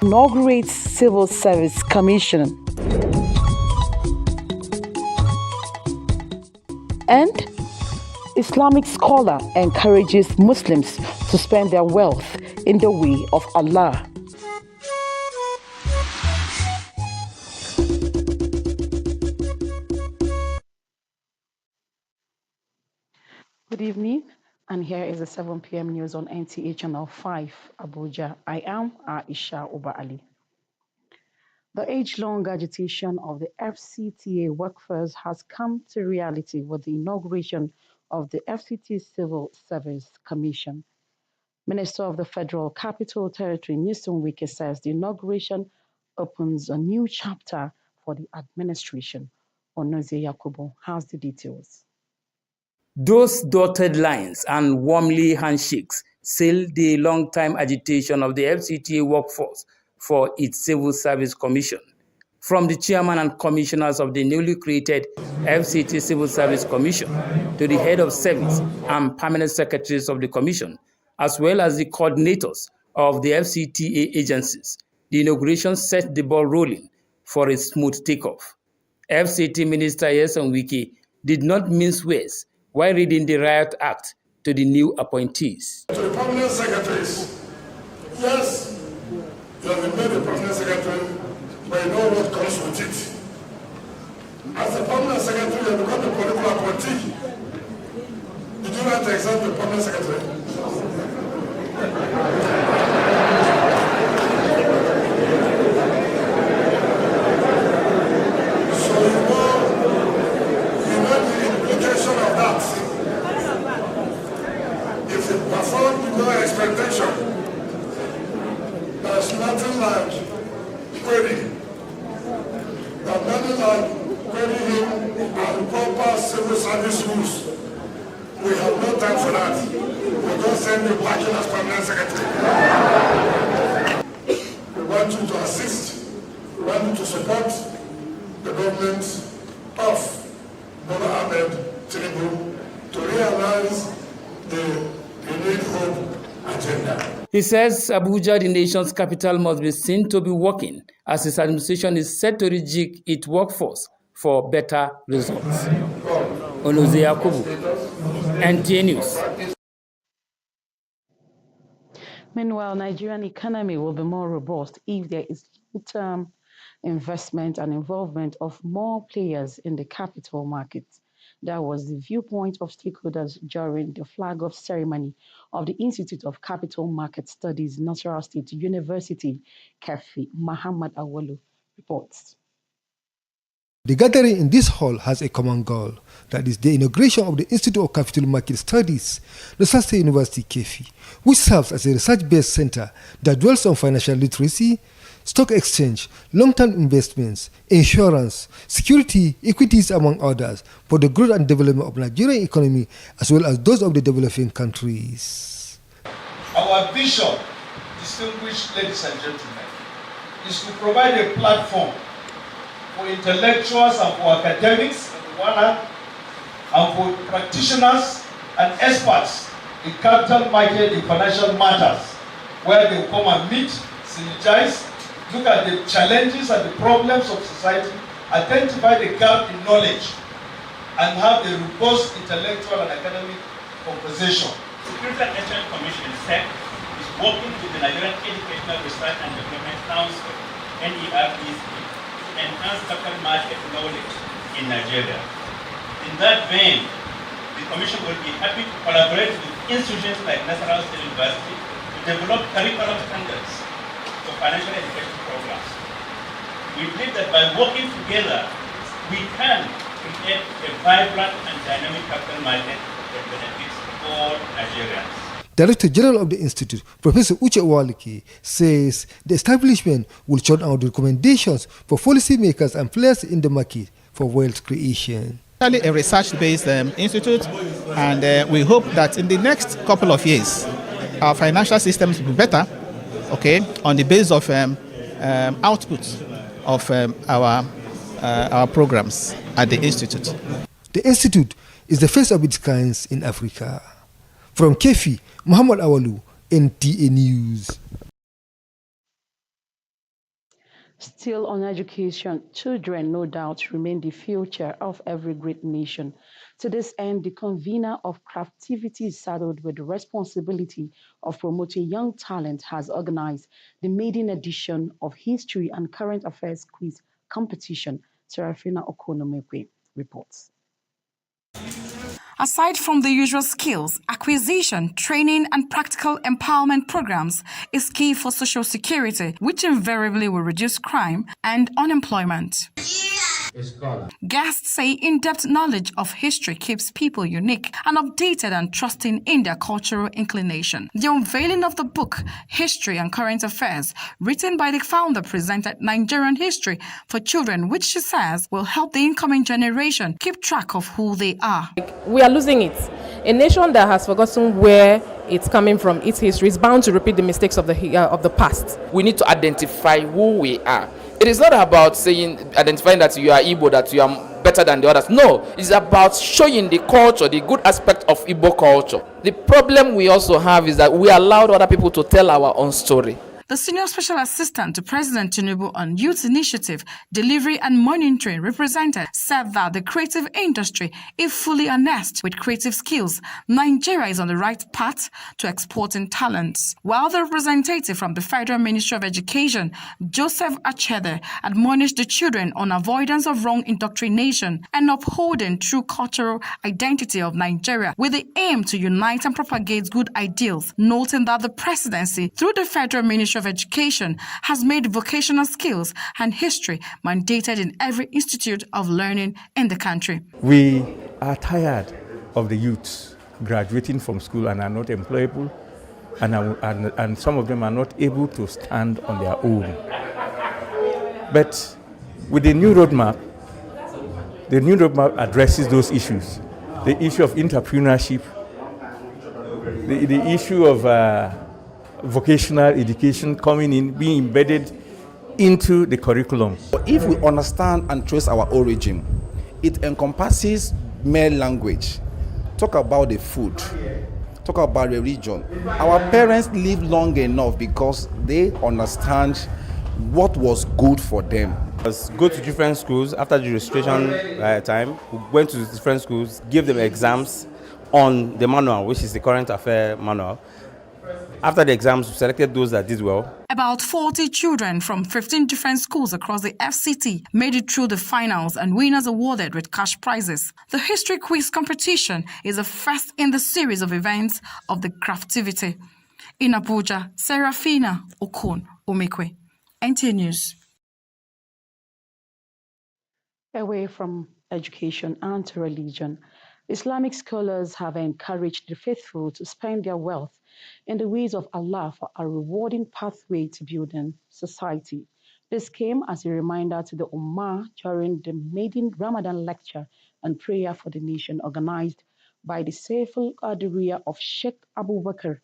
Inaugurates Civil Service Commission. And Islamic scholar encourages Muslims to spend their wealth in the way of Allah. Good evening, and here is the 7 p.m. news on NTA Channel 5, Abuja. I am Aisha Oba Ali. The age-long agitation of the FCTA workforce has come to reality with the inauguration of the FCT Civil Service Commission. Minister of the Federal Capital Territory, Nyesom Wike, says the inauguration opens a new chapter for the administration. Onozie Yakubu has the details. Those dotted lines and warmly handshakes seal the long-time agitation of the FCTA workforce for its Civil Service Commission. From the chairman and commissioners of the newly created FCT Civil Service Commission to the head of service and permanent secretaries of the commission, as well as the coordinators of the FCTA agencies, the inauguration set the ball rolling for a smooth takeoff. FCT Minister Nyesom Wike did not mince words while reading the Riot Act to the new appointees. To the permanent secretaries, yes, you have been made a permanent secretary, but you know what comes with it. As a permanent secretary, you have become a political appointee. Did you write the exam to the permanent secretary? Expectation. There's nothing like querying. There's nothing like querying and proper civil service rules. We have no time for that. We don't send you back in as permanent secretary. We want you to assist. We want you to support the government of Bola Ahmed Tinubu to realize the renewed hope agenda. He says Abuja, the nation's capital, must be seen to be working as his administration is set to rejig its workforce for better results. Onozie Yakubu, NTA News. Meanwhile, Nigerian economy will be more robust if there is long-term investment and involvement of more players in the capital market. That was the viewpoint of stakeholders during the flag-off ceremony of the Institute of Capital Market Studies, Nasarawa State University, CH5. Muhammad Awolu reports. The gathering in this hall has a common goal, that is the inauguration of the Institute of Capital Market Studies, Nasarawa State University, CH5, which serves as a research-based center that dwells on financial literacy, stock exchange, long-term investments, insurance, security, equities, among others, for the growth and development of Nigerian economy as well as those of the developing countries. Our vision, distinguished ladies and gentlemen, is to provide a platform for intellectuals and for academics on the one hand, and for practitioners and experts in capital market and financial matters, where they will come and meet, synergize, look at the challenges and the problems of society, identify the gap in knowledge, and have a robust intellectual and academic conversation. The Security and Exchange Commission, SEC, is working with the Nigerian Educational Research and Development Council, NERDC, to enhance capital market knowledge in Nigeria. In that vein, the Commission will be happy to collaborate with institutions like Nasarawa State University to develop curriculum standards for financial education programs. We believe that by working together, we can create a vibrant and dynamic capital market that benefits all Nigerians. Director General of the Institute, Professor Uche Owaliki, says the establishment will churn out recommendations for policymakers and players in the market for wealth creation. A research-based institute, and we hope that in the next couple of years, our financial systems will be better, on the basis of output of our programs at the Institute. The Institute is the first of its kind in Africa. From CH5, Muhammad Awolu, NTA News. Still on education, children no doubt remain the future of every great nation. To this end, the convener of Craftivity saddled with the responsibility of promoting young talent has organized the maiden edition of History and Current Affairs Quiz Competition. Serafina Okonomekwe reports. Aside from the usual skills, acquisition, training, and practical empowerment programs is key for social security, which invariably will reduce crime and unemployment. Guests say in-depth knowledge of history keeps people unique and updated and trusting in their cultural inclination. The unveiling of the book, History and Current Affairs, written by the founder, presented Nigerian history for children, which she says will help the incoming generation keep track of who they are. We are losing it. A nation that has forgotten where it's coming from, its history, is bound to repeat the mistakes of the past. We need to identify who we are. It is not about identifying that you are Igbo, that you are better than the others. No, it's about showing the culture, the good aspect of Igbo culture. The problem we also have is that we allowed other people to tell our own story. The Senior Special Assistant to President Tinubu on Youth Initiative, Delivery and Monitoring represented said that the creative industry, if fully harnessed with creative skills, Nigeria is on the right path to exporting talents. While the representative from the Federal Ministry of Education, Joseph Achede, admonished the children on avoidance of wrong indoctrination and upholding true cultural identity of Nigeria with the aim to unite and propagate good ideals, noting that the presidency, through the Federal Ministry of Education, has made vocational skills and history mandated in every institute of learning in the country. We are tired of the youths graduating from school and are not employable, and some of them are not able to stand on their own. But with the new roadmap addresses those issues. The issue of entrepreneurship, the issue of vocational education coming in, being embedded into the curriculum. If we understand and trace our origin, it encompasses mere language. Talk about the food, talk about the religion. Our parents lived long enough because they understand what was good for them. Let's go to different schools after the registration time. We went to different schools, give them exams on the manual, which is the current affair manual. After the exams, we selected those that did well. About 40 children from 15 different schools across the FCT made it through the finals and winners awarded with cash prizes. The History Quiz competition is the first in the series of events of the Craftivity. In Abuja, Serafina Okonomekwe, NTA News. Away from education and to religion, Islamic scholars have encouraged the faithful to spend their wealth in the ways of Allah for a rewarding pathway to building society. This came as a reminder to the Ummah during the maiden Ramadan lecture and prayer for the nation organized by the Saiful Qadiriyya of Sheikh Abubakar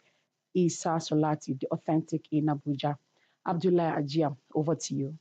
Isa Solati, the authentic in Abuja. Abdullah Ajia, over to you.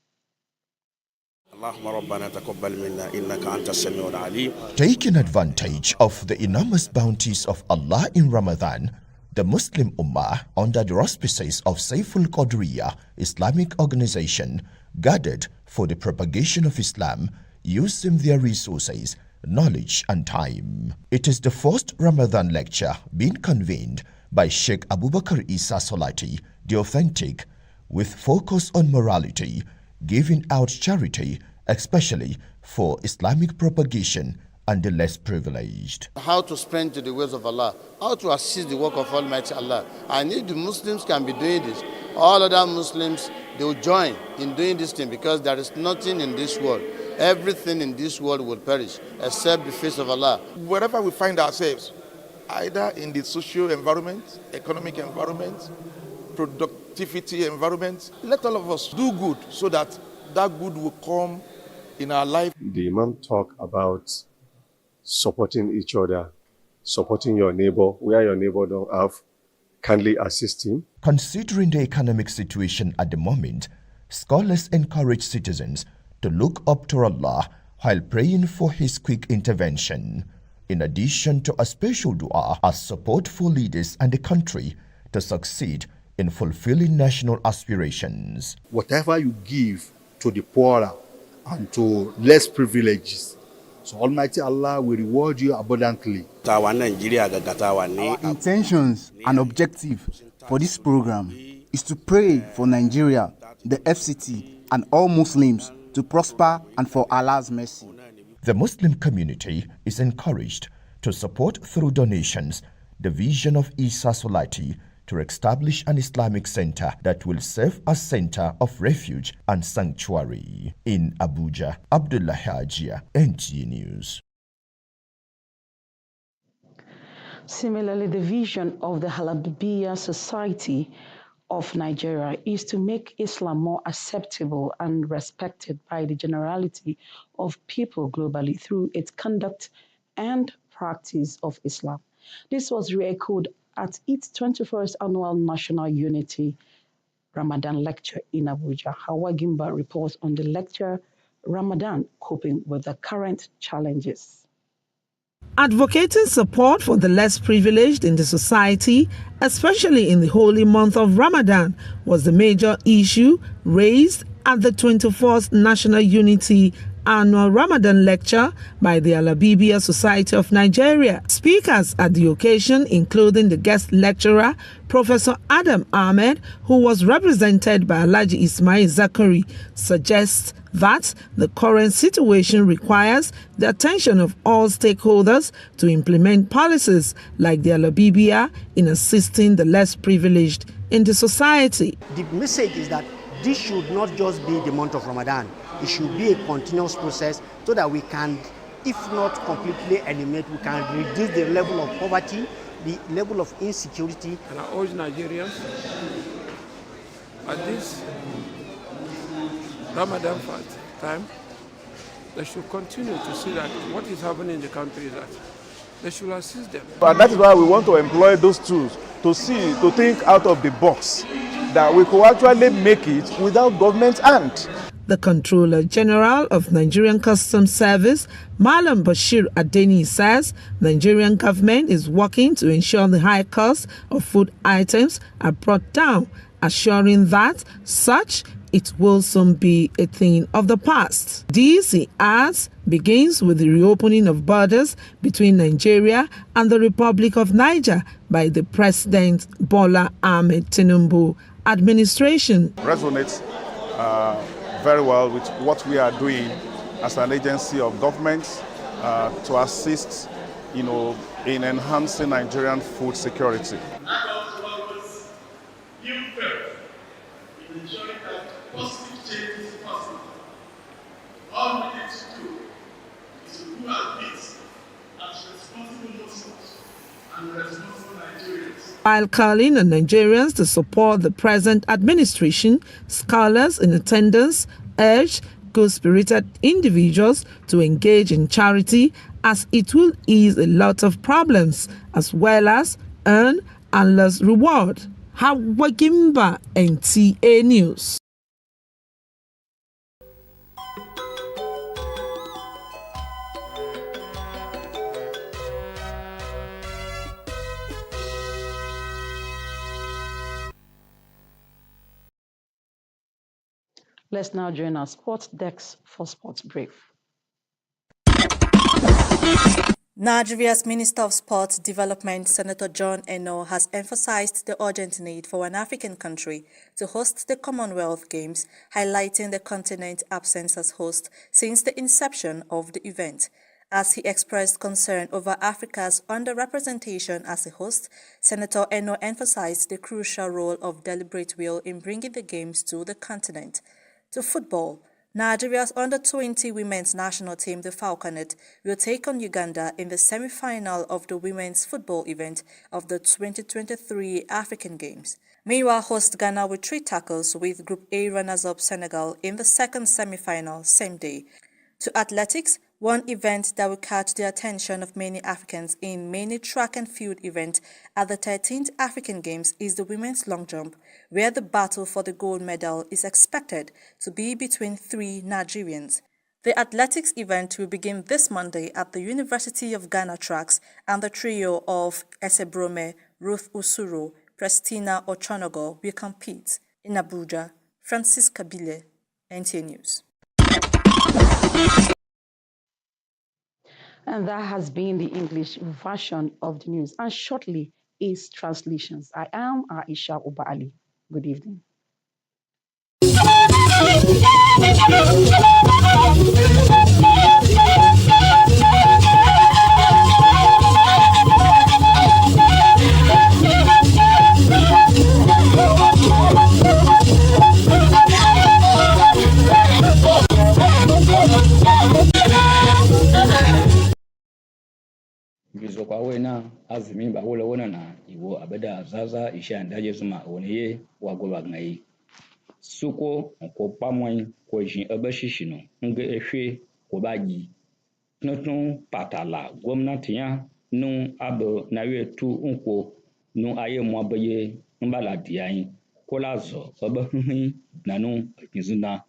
Taking advantage of the enormous bounties of Allah in Ramadan, the Muslim Ummah, under the auspices of Saiful Qadiriyya Islamic organization, gathered for the propagation of Islam using their resources, knowledge and time. It is the first Ramadan lecture being convened by Sheikh Abubakar Isa Solati, the authentic, with focus on morality, giving out charity, especially for Islamic propagation and the less privileged. How to spend to the ways of Allah, how to assist the work of Almighty Allah. And if the Muslims can be doing this, all other Muslims, they will join in doing this thing, because there is nothing in this world. Everything in this world will perish except the face of Allah. Wherever we find ourselves, either in the social environment, economic environment, productivity environment, let all of us do good so that that good will come in our life. The Imam talk about supporting each other, supporting your neighbor, where your neighbor don't have, kindly assist him. Considering the economic situation at the moment, scholars encourage citizens to look up to Allah while praying for His quick intervention, in addition to a special dua as support for leaders and the country to succeed in fulfilling national aspirations. Whatever you give to the poorer and to less privileged. So Almighty Allah will reward you abundantly. Our intentions and objective for this program is to pray for Nigeria, the FCT, and all Muslims to prosper and for Allah's mercy. The Muslim community is encouraged to support through donations the vision of Isa Solati to establish an Islamic center that will serve as center of refuge and sanctuary. In Abuja, Abdullah Hajia, NTA News. Similarly, the vision of the Halabiya Society of Nigeria is to make Islam more acceptable and respected by the generality of people globally through its conduct and practice of Islam. This was re-echoed at its 21st Annual National Unity Ramadan Lecture in Abuja. Hawa Gimba reports on the lecture, Ramadan Coping with the Current Challenges. Advocating support for the less privileged in the society, especially in the holy month of Ramadan, was the major issue raised at the 24th National Unity Annual Ramadan Lecture by the Alabibiya Society of Nigeria. Speakers at the occasion, including the guest lecturer, Professor Adam Ahmed, who was represented by Alhaji Ismail Zakari, suggest that the current situation requires the attention of all stakeholders to implement policies like the Alabibiya in assisting the less privileged in the society. The message is that this should not just be the month of Ramadan. It should be a continuous process so that we can, if not completely eliminate, we can reduce the level of poverty, the level of insecurity. And I urge Nigerians at this Ramadan time, they should continue to see that what is happening in the country is that they should assist them. And that is why we want to employ those tools to think out of the box, that we could actually make it without government hand. The Controller General of Nigerian Customs Service, Malam Bashir Adeni, says Nigerian government is working to ensure the high cost of food items are brought down, assuring that such it will soon be a thing of the past. This, he adds, begins with the reopening of borders between Nigeria and the Republic of Niger by the President Bola Ahmed Tinubu administration. Resonates very well with what we are doing as an agency of government to assist, in enhancing Nigerian food security. Positive change is possible. All we need to do is to do our bit as responsible Muslims and responsible Nigerians. While calling on Nigerians to support the present administration, scholars in attendance urged good-spirited individuals to engage in charity as it will ease a lot of problems as well as earn Allah's reward. Hawa Gimba, NTA News. Let's now join our sports desk for Sports Brief. Nigeria's Minister of Sports Development, Senator John Eno, has emphasized the urgent need for an African country to host the Commonwealth Games, highlighting the continent's absence as host since the inception of the event. As he expressed concern over Africa's underrepresentation as a host, Senator Eno emphasized the crucial role of deliberate will in bringing the Games to the continent. To football, Nigeria's under-20 women's national team, the Falconet, will take on Uganda in the semi-final of the women's football event of the 2023 African Games. Meanwhile, host Ghana will treat tackles with Group A runners-up Senegal in the second semi-final same day. To athletics, one event that will catch the attention of many Africans in many track and field events at the 13th African Games is the women's long jump, where the battle for the gold medal is expected to be between three Nigerians. The athletics event will begin this Monday at the University of Ghana tracks, and the trio of Esebrome, Ruth Usuru, Prestina Ochonogo will compete. In Abuja, Francis Kabile, NTA News. And that has been the English version of the news. And shortly is translations. I am Aisha Uba Ali. Good evening. Kwa wena azumi ba wala wana na iwo abada zaza isha ndaje zuma woni ye wa goba ngai suko ko pamwan ko jin abashishino nge ehwe ko baji tuntun patala gwamnati ya nu abo na wetu nko nu aye mo abaye mbala diyan ko lazo obahin nanu kizuna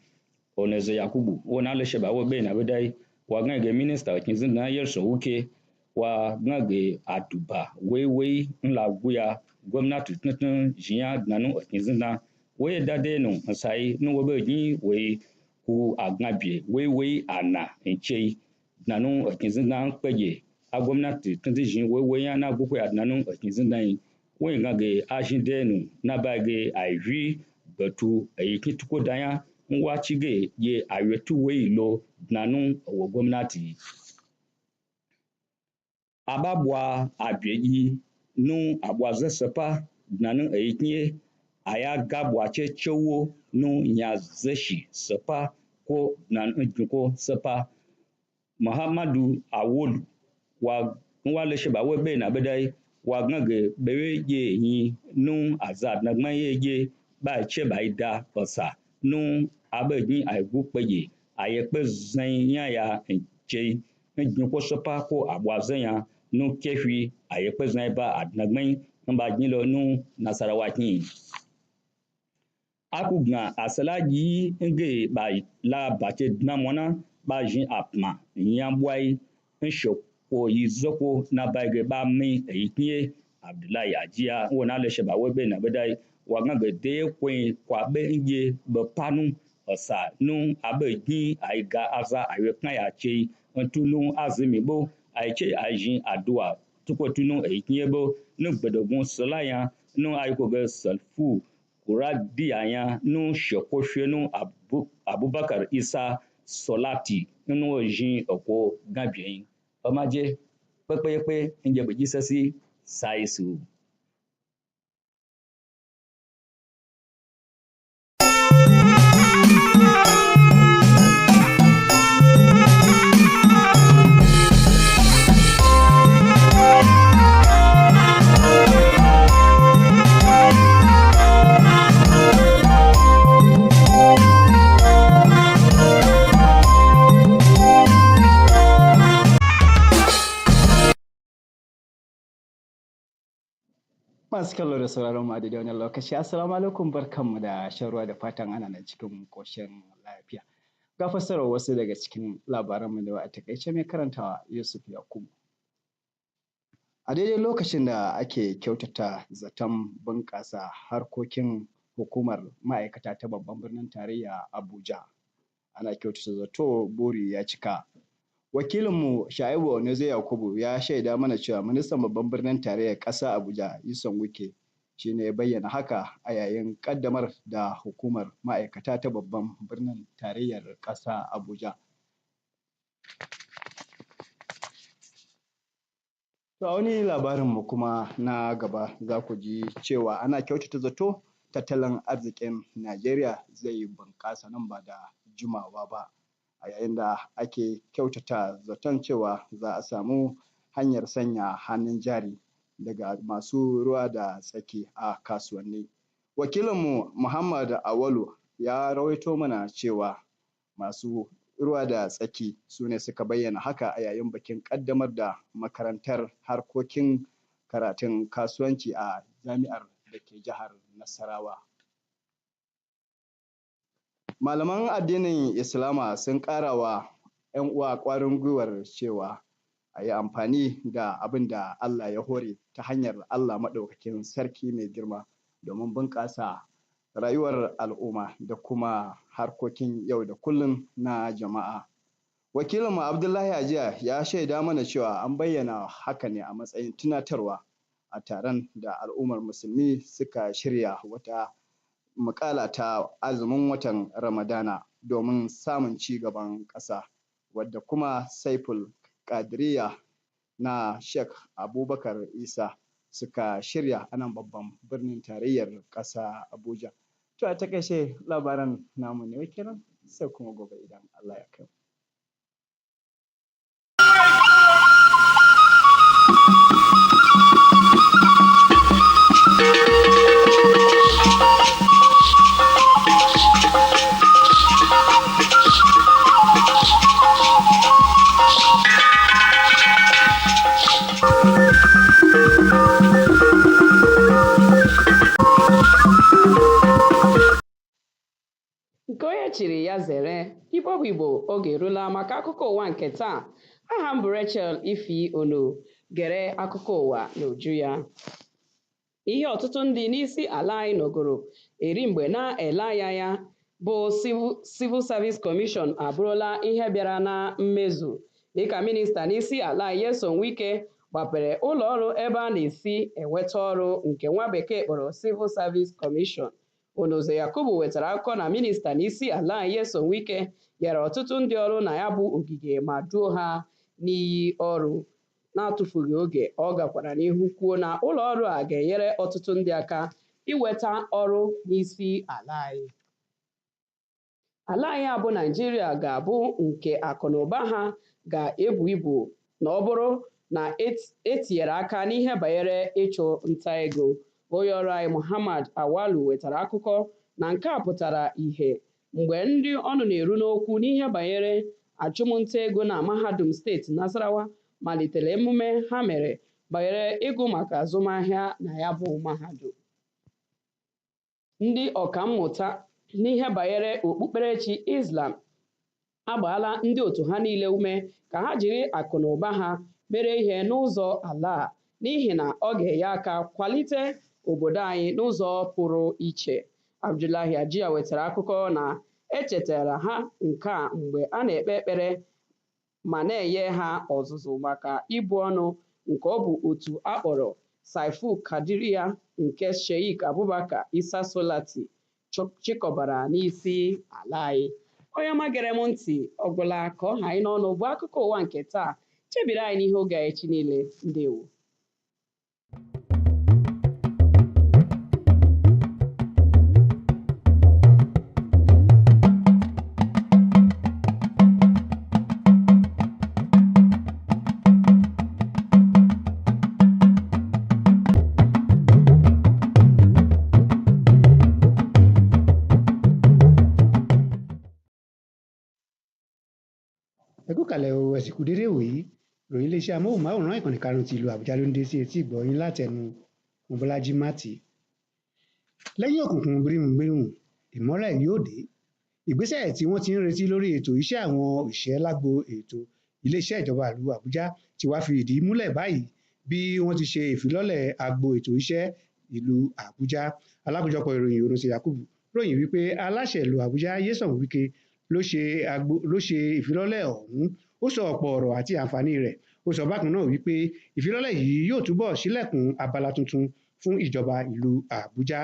oneze yakubu wona le sheba wo be na bedai wa gange minister kizuna yerso wuke wa gange atuba weiwei nla guya gwamnati tuntun jiya nanu kizuna we dade no sai nu wo be ni we ku agnabi weiwei ana enchei nanu kizuna peje a gwamnati tuntun jin weiwei ya na guku nanu kizuna we gange ajinde nu na bage aivi batu ayi tuko daya nwachige ye awetu we lo nanu wo gwamnati ababwa abyeyi nu abwa zesepa nanu ayikinye aya gabwa chechewo nu nya zeshi sepa ko nanu juko sepa Muhammadu Awolu wa le sheba we be na bedai wa gange bewe ye yin nu azad na gman ye ba che ba ida osa nu abegin aigu peye ayepe zan ya enche njun ko sopa ko abwazen ya nu kefi ayepe zan ba adnagman nba jin lo nu nasarawa kin akugna asalaji nge ba la bache dnamona ba jin apma nyambwai nshoko yizoko na bage ba mi eyikinye Abdullahi Ajia wona le sheba we be na bedai wa gange de kwen kwa be nje be panu osa nu abegin aiga aza awe kan ya che ntunu azimi bo aiche ajin adua tuko tunu eyikinye bo nu gbedogun solaya nu ayiko ge salfu kura di anya nu shekwohwe nu Abubakar Isa Solati nu jin oko gabien omaje pepepe nje be jisasi saisu Masu kallo da sauraron mu a daidai wannan lokaci assalamu alaikum barkanmu da shan ruwa da fatan ana nan cikin koshin lafiya ga fassarar wasu daga cikin labaranmu da a takaice mai karantawa Yusuf Yakubu a daidai lokacin da ake kyautata zaton bunƙasa harkokin hukumar ma'aikata ta babban birnin tarayya Abuja ana kyautata zato buri ya cika wakilinmu Sha'ibu Onoze Yakubu ya shaida mana cewa ministan babban birnin tarayyar ƙasa Abuja Nyesom Wike shi ne ya bayyana haka a yayin ƙaddamar da hukumar ma'aikata ta babban birnin tarayyar ƙasa Abuja. To a wani labarinmu kuma na gaba za ku ji cewa ana kyautata zato tattalin arzikin Najeriya zai bunƙasa nan ba da jimawa ba. A yayin da ake kyautata zaton cewa za a samu hanyar sanya hannun jari daga masu ruwa da tsaki a kasuwanni. Wakilinmu Muhammad Awalu ya rawaito mana cewa masu ruwa da tsaki su ne suka bayyana haka a yayin bikin ƙaddamar da makarantar harkokin karatun kasuwanci a jami'ar da ke jihar Nasarawa. Malaman addinin Islama sun ƙara wa 'yan uwa ƙwarin gwiwar cewa a yi amfani da abin da Allah ya hore ta hanyar Allah maɗaukakin sarki mai girma domin bunƙasa rayuwar al'umma da kuma harkokin yau da kullum na jama'a. Wakilinmu Abdullahi Ajiya ya shaida mana cewa an bayyana haka ne a matsayin tunatarwa a taron da al'ummar musulmi suka shirya wata muƙala ta azumin watan Ramadana domin samun ci gaban ƙasa, wadda kuma Saiful Qadiriyya na Sheikh Abubakar Isa suka shirya a nan babban birnin tarayyar ƙasa Abuja. To a takaice labaran namu ne kenan, sai kuma gobe idan Allah ya kai. Nke onye chiri ya zere. Igbo bụ Igbo, oge erula maka akụkọ ụwa nke taa. Aha m bụ Rachel Ifi Ono. Gere akụkọ ụwa n'uju ya. Ihe ọtụtụ ndị n'isi ala anyị nọgoro eri mgbe na-ele anya ya bụ Civil Service Commission abụrụla ihe bịara na mmezu, dịka minista n'isi ala Nyesom Wike gbapere ụlọ ọrụ ebe a na-esi enweta ọrụ nke nwa bekee kpọrọ Civil Service Commission. Onozo Yakubu wetara akụkọ na minista n'isi ala Nyesom Wike nyere ọtụtụ ndị ọrụ na ya bụ ogige ma duo ha n'iyi ọrụ na-atụfughị oge. Ọ gakwara n'ihu kwuo na ụlọ ọrụ a ga-enyere ọtụtụ ndị aka iweta ọrụ n'isi ala anyị. Ala anyị abụ Naịjirịa ga-abụ nke akụnụba ha ga-ebu ibu na ọ bụrụ na etinyere aka n'ihe banyere ịchụ nta ego. Onye ọrụ anyị Muhammad Awalu wetara akụkọ na nke a pụtara ihe mgbe ndị ọnụ na-eru n'okwu n'ihe banyere achụmnta ego na mahadum steeti Nasarawa malitere emume ha mere banyere ịgụ maka azụmahịa na ya bụ mahadum. Ndị ọkammụta n'ihe banyere okpukperechi Islam agbaala ndị otu ha niile ume ka ha jiri akụnụba ha mere ihe n'ụzọ ala n'ihi na ọ ga-enye aka kwalite obodo anyị n'ụzọ pụrụ iche. Abdullahi Ajiya wetara akụkọ na echetara ha nke a mgbe a na-ekpe ekpere ma na-enye ha ọzụzụ maka ibu ọnụ nke ọ bụ otu akpọrọ Saiful Qadiriyya nke Sheikh Abubakar Isa Solati chịkọbara n'isi ala anyị. Onye ọma gere m ntị ọgwụla ka ọ ha anyị n'ọnụ bụ akụkọ ụwa nke taa. Chebiri anyị n'ihe oge echi niile. Ndewo. Ẹ kú kalẹ̀ o, ẹ sì kú dédé wòyí. Ìròyìn iléeṣẹ́ amóhùnmáwòrán ìkànnì karùn-ún ti ìlú Àbújá ló ń dé sí etí ìgbọ̀nyín látẹnu Mobọ́lájí Mátì. Lẹ́yìn òkùnkùn birimùbirimù, ìmọ́lẹ̀ yóò dé. Ìgbésẹ̀ tí wọ́n ti ń retí lórí ètò iṣẹ́ àwọn òṣìṣẹ́ lágbo ètò iléeṣẹ́ ìjọba ìlú Àbújá ti wá fi ìdí múlẹ̀ báyìí bí wọ́n ti ṣe ìfilọ́lẹ̀ agbo ètò iṣẹ́ ìlú Àbújá. Alákòójọpọ̀ ìròyìn Onozo Yakubu ròyìn wípé aláṣẹ ìlú Àbújá Nyesom Wike ló ṣe ìfilọ́lẹ̀ ọ̀hún. Ó sọ ọ̀pọ̀ ọ̀rọ̀ àti àǹfààní rẹ̀. Ó sọ bákan náà wípé ìfilọ́lẹ̀ yìí yóò túbọ̀ ṣílẹ̀kùn abala tuntun fún ìjọba ìlú Àbújá.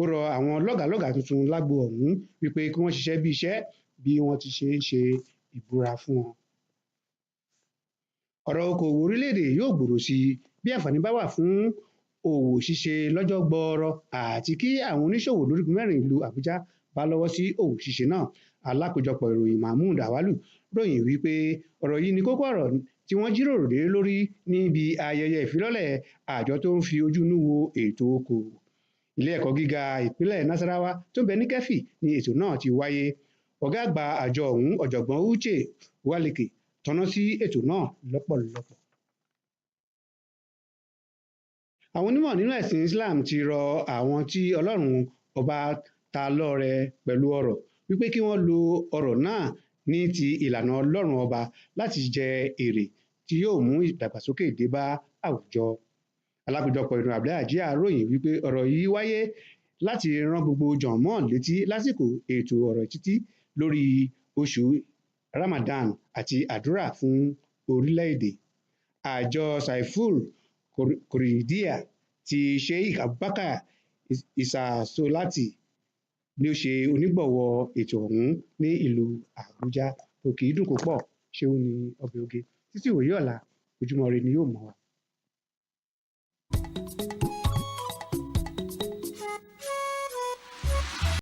Ó rọ àwọn lọ́gàálọ́gàá tuntun lágbo ọ̀hún wípé kí wọ́n ṣiṣẹ́ bí iṣẹ́ bí wọ́n ti ṣe ń ṣe ìbúra fún wọn. Ọ̀rọ̀ okòwò orílẹ̀-èdè yóò gbòòrò sí i bí àǹfààní bá wà fún òwò ṣíṣe lọ́jọ́ gbọọrọ àti kí àwọn oníṣòwò lórígun mẹ́rin ìlú Àbújá bá lọ́wọ́ sí òwò ṣíṣe náà. Alákòójọpọ̀ ìròyìn Mahmood Awalu ròyìn wípé ọ̀rọ̀ yìí ni kókó ọ̀rọ̀ tí wọ́n jíròrò lé lórí níbi ayẹyẹ ìfilọ́lẹ̀ àjọ tó ń fi ojú inú wo ètò okòwò. Ilé ẹ̀kọ́ gíga ìpínlẹ̀ Nasarawa tó ń bẹ ní Kẹ́fì ni ètò náà ti wáyé. Ọ̀gá àgbà àjọ ọ̀hún ọ̀jọ̀gbọ́n Uche Walike tọ́ná sí ètò náà lọ́pọ̀lọpọ̀. Àwọn onímọ̀ nínú ẹ̀sìn Islam ti rọ àwọn tí Ọlọ́run ọba ta lọ́rẹ pẹ̀lú ọrọ̀ wípé kí wọ́n lo ọrọ̀ náà ní ti ìlànà Ọlọ́run ọba láti jẹ èrè tí yóò mú ìdàgbàsókè dé bá àwùjọ. Alákòójọpọ̀ ìròyìn Abdullahi Ajiya ròyìn wípé ọ̀rọ̀ yìí wáyé láti rán gbogbo jọ̀mọ́ létí lásìkò ètò ọ̀rọ̀ ìtítí lórí oṣù Ramadan àti àdúrà fún orílẹ̀-èdè. Àjọ Saiful Koridiya ti Sheikh Abubakar Isasolati ni ó ṣe onígbọ̀wọ́ ètò ọ̀hún ní ìlú Àbújá. Òkè ìdùn kò pọ̀, ṣéun ní ọbẹ̀ oge. Títí ìwòye ọ̀la, Ojúmọ́ Ire ni yóò mọ́ wa.